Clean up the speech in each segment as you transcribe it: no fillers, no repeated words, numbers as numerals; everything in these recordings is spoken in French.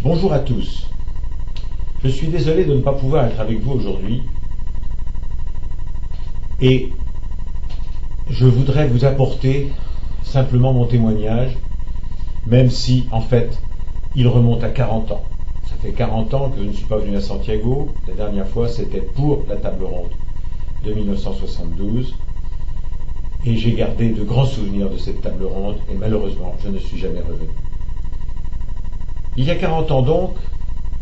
Bonjour à tous. Je suis désolé de ne pas pouvoir être avec vous aujourd'hui et je voudrais vous apporter simplement mon témoignage, même si en fait il remonte à 40 ans. Ça fait 40 ans que je ne suis pas venu à Santiago. La dernière fois c'était pour la table ronde de 1972 et j'ai gardé de grands souvenirs de cette table ronde et malheureusement je ne suis jamais revenu. Il y a 40 ans donc,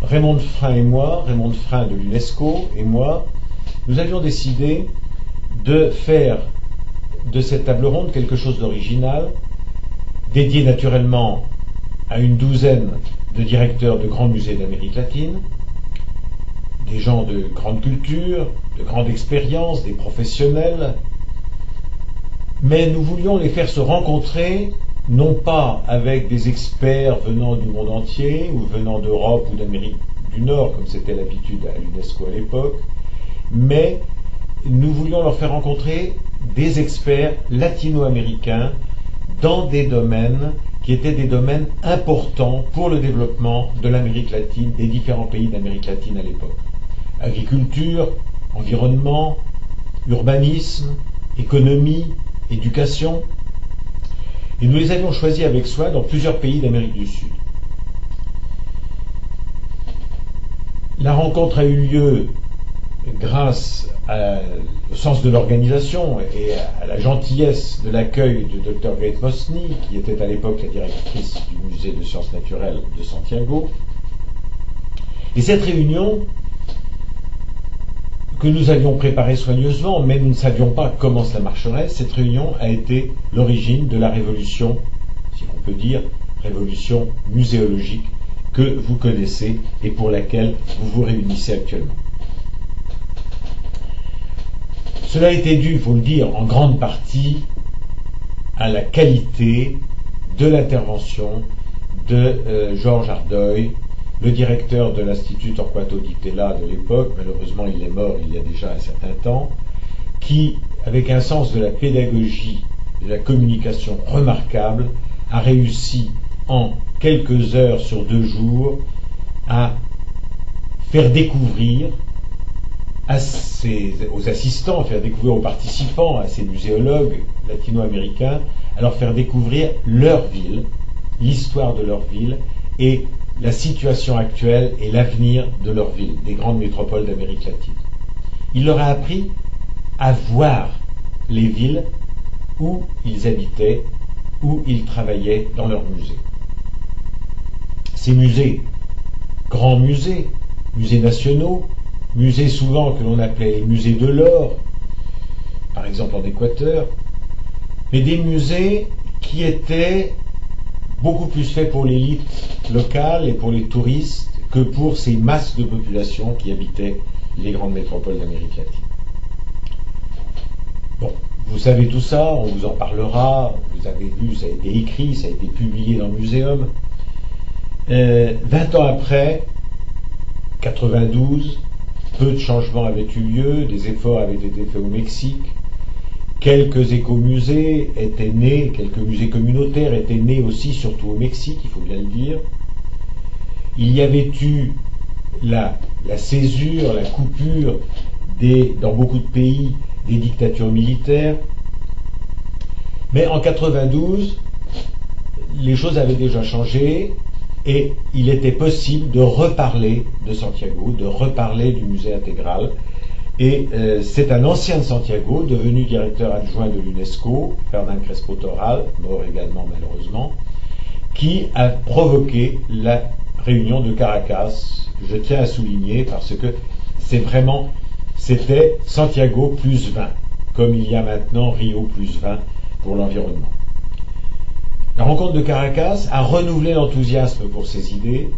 Raymond Frein de l'UNESCO et moi, nous avions décidé de faire de cette table ronde quelque chose d'original, dédié naturellement à une douzaine de directeurs de grands musées d'Amérique latine, des gens de grande culture, de grande expérience, des professionnels, mais nous voulions les faire se rencontrer non pas avec des experts venant du monde entier ou venant d'Europe ou d'Amérique du Nord, comme c'était l'habitude à l'UNESCO à l'époque, mais nous voulions leur faire rencontrer des experts latino-américains dans des domaines qui étaient des domaines importants pour le développement de l'Amérique latine, des différents pays d'Amérique latine à l'époque. Agriculture, environnement, urbanisme, économie, éducation. Et nous les avions choisis avec soin dans plusieurs pays d'Amérique du Sud. La rencontre a eu lieu grâce au sens de l'organisation et à la gentillesse de l'accueil du Dr Grace Mosny, qui était à l'époque la directrice du musée de sciences naturelles de Santiago. Et cette réunion, que nous avions préparée soigneusement, mais nous ne savions pas comment cela marcherait, cette réunion a été l'origine de la révolution, si l'on peut dire, révolution muséologique que vous connaissez et pour laquelle vous vous réunissez actuellement. Cela a été dû, il faut le dire, en grande partie à la qualité de l'intervention de Georges Ardoy, le directeur de l'Institut Torquato Di Tella de l'époque, malheureusement il est mort il y a déjà un certain temps, qui, avec un sens de la pédagogie, de la communication remarquable, a réussi en quelques heures sur 2 jours à faire découvrir aux assistants, faire découvrir aux participants, à ces muséologues latino-américains, à leur faire découvrir leur ville, l'histoire de leur ville et la situation actuelle et l'avenir de leur ville, des grandes métropoles d'Amérique latine. Il leur a appris à voir les villes où ils habitaient, où ils travaillaient dans leurs musées. Ces musées, grands musées, musées nationaux, musées souvent que l'on appelait les musées de l'or, par exemple en Équateur, mais des musées qui étaient beaucoup plus faits pour l'élite locale et pour les touristes que pour ces masses de population qui habitaient les grandes métropoles d'Amérique latine. Bon, vous savez tout ça, on vous en parlera, vous avez vu, ça a été écrit, ça a été publié dans le muséum. 20 ans après, 92, peu de changements avaient eu lieu, des efforts avaient été faits au Mexique, quelques écomusées étaient nés, quelques musées communautaires étaient nés aussi, surtout au Mexique, il faut bien le dire. Il y avait eu la césure, la coupure dans beaucoup de pays des dictatures militaires. Mais en 92, les choses avaient déjà changé et il était possible de reparler de Santiago, de reparler du musée intégral. Et c'est un ancien de Santiago, devenu directeur adjoint de l'UNESCO, Fernand Crespo Toral, mort également malheureusement, qui a provoqué la réunion de Caracas. Je tiens à souligner parce que c'était Santiago plus 20, comme il y a maintenant Rio plus 20 pour l'environnement. La rencontre de Caracas a renouvelé l'enthousiasme pour ces idées,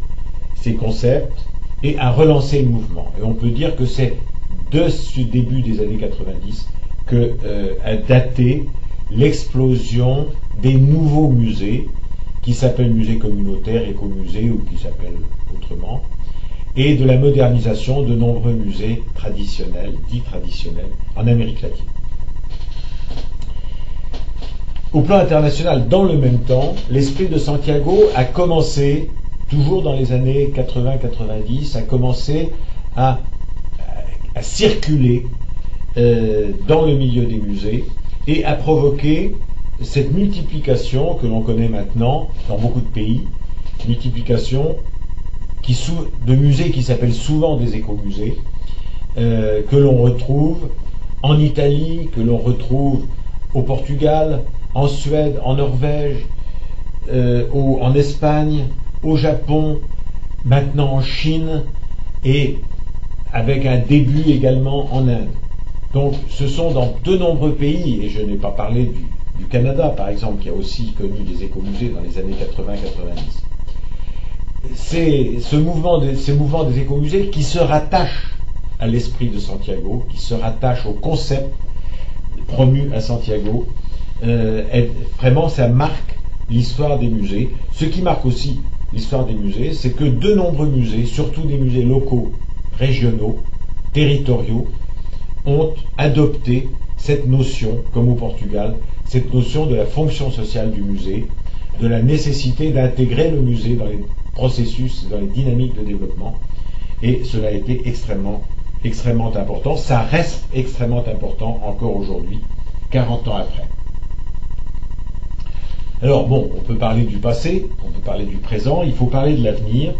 ces concepts, et a relancé le mouvement. Et on peut dire que c'est de ce début des années 90 a daté l'explosion des nouveaux musées qui s'appellent musées communautaires, écomusées ou qui s'appellent autrement, et de la modernisation de nombreux musées traditionnels, dits traditionnels, en Amérique latine. Au plan international, dans le même temps, l'esprit de Santiago a commencé toujours dans les années 80-90, a commencé à circuler dans le milieu des musées et a provoqué cette multiplication que l'on connaît maintenant dans beaucoup de pays, multiplication de musées qui s'appellent souvent des écomusées, que l'on retrouve en Italie, que l'on retrouve au Portugal, en Suède, en Norvège, en Espagne, au Japon, maintenant en Chine et avec un début également en Inde. Donc ce sont dans de nombreux pays, et je n'ai pas parlé du Canada par exemple, qui a aussi connu des écomusées dans les années 80-90. C'est ces mouvements des écomusées qui se rattachent à l'esprit de Santiago, qui se rattachent au concept promu à Santiago. Vraiment, ça marque l'histoire des musées. Ce qui marque aussi l'histoire des musées, c'est que de nombreux musées, surtout des musées locaux, régionaux, territoriaux, ont adopté cette notion, comme au Portugal, cette notion de la fonction sociale du musée, de la nécessité d'intégrer le musée dans les processus, dans les dynamiques de développement. Et cela a été extrêmement important. Ça reste extrêmement important encore aujourd'hui, 40 ans après. Alors bon, on peut parler du passé, on peut parler du présent, il faut parler de l'avenir.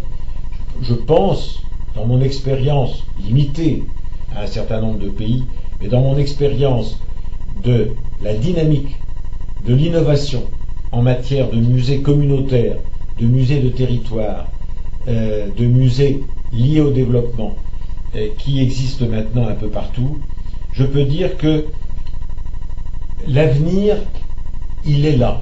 Je pense, dans mon expérience limitée à un certain nombre de pays, mais dans mon expérience de la dynamique, de l'innovation en matière de musées communautaires, de musées de territoire, de musées liés au développement, qui existent maintenant un peu partout, je peux dire que l'avenir, il est là.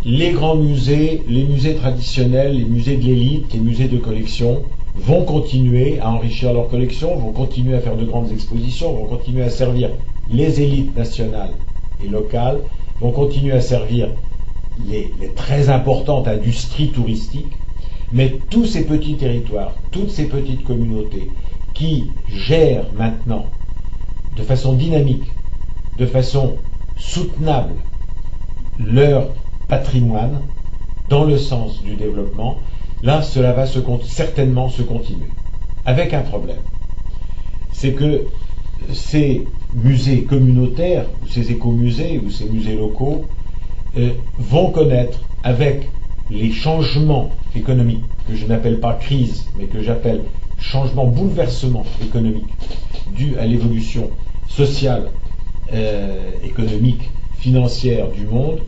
Les grands musées, les musées traditionnels, les musées de l'élite, les musées de collection vont continuer à enrichir leur collection, vont continuer à faire de grandes expositions, vont continuer à servir les élites nationales et locales, vont continuer à servir les très importantes industries touristiques, mais tous ces petits territoires, toutes ces petites communautés qui gèrent maintenant de façon dynamique, de façon soutenable leur patrimoine dans le sens du développement, là cela va certainement se continuer. Avec un problème, c'est que ces musées communautaires, ou ces écomusées, ou ces musées locaux, vont connaître, avec les changements économiques, que je n'appelle pas crise, mais que j'appelle changement, bouleversement économique, dû à l'évolution sociale, économique, financière du monde,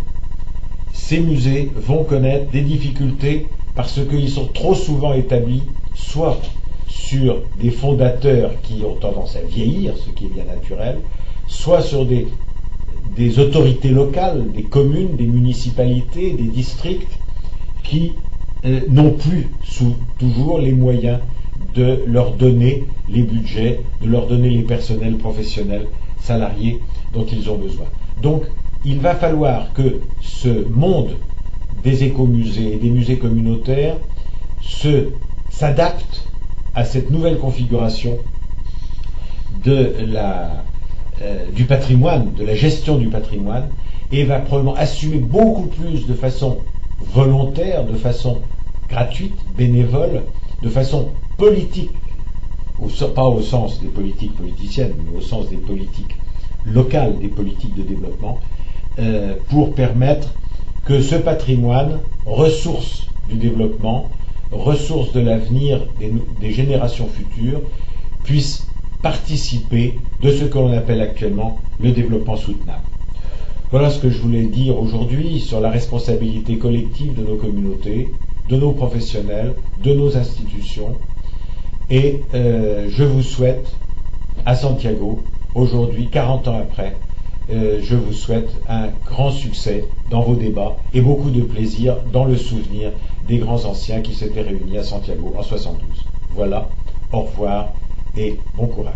ces musées vont connaître des difficultés parce qu'ils sont trop souvent établis, soit sur des fondateurs qui ont tendance à vieillir, ce qui est bien naturel, soit sur des autorités locales, des communes, des municipalités, des districts, qui n'ont plus toujours les moyens de leur donner les budgets, de leur donner les personnels professionnels, salariés dont ils ont besoin. Donc, il va falloir que ce monde des écomusées et des musées communautaires s'adapte à cette nouvelle configuration du patrimoine, de la gestion du patrimoine, et va probablement assumer beaucoup plus de façon volontaire, de façon gratuite, bénévole, de façon politique, pas au sens des politiques politiciennes, mais au sens des politiques locales, des politiques de développement, pour permettre que ce patrimoine, ressource du développement, ressource de l'avenir des générations futures, puisse participer de ce que l'on appelle actuellement le développement soutenable. Voilà ce que je voulais dire aujourd'hui sur la responsabilité collective de nos communautés, de nos professionnels, de nos institutions. Et je vous souhaite, à Santiago, aujourd'hui, 40 ans après, je vous souhaite un grand succès dans vos débats et beaucoup de plaisir dans le souvenir des grands anciens qui s'étaient réunis à Santiago en 72. Voilà, au revoir et bon courage.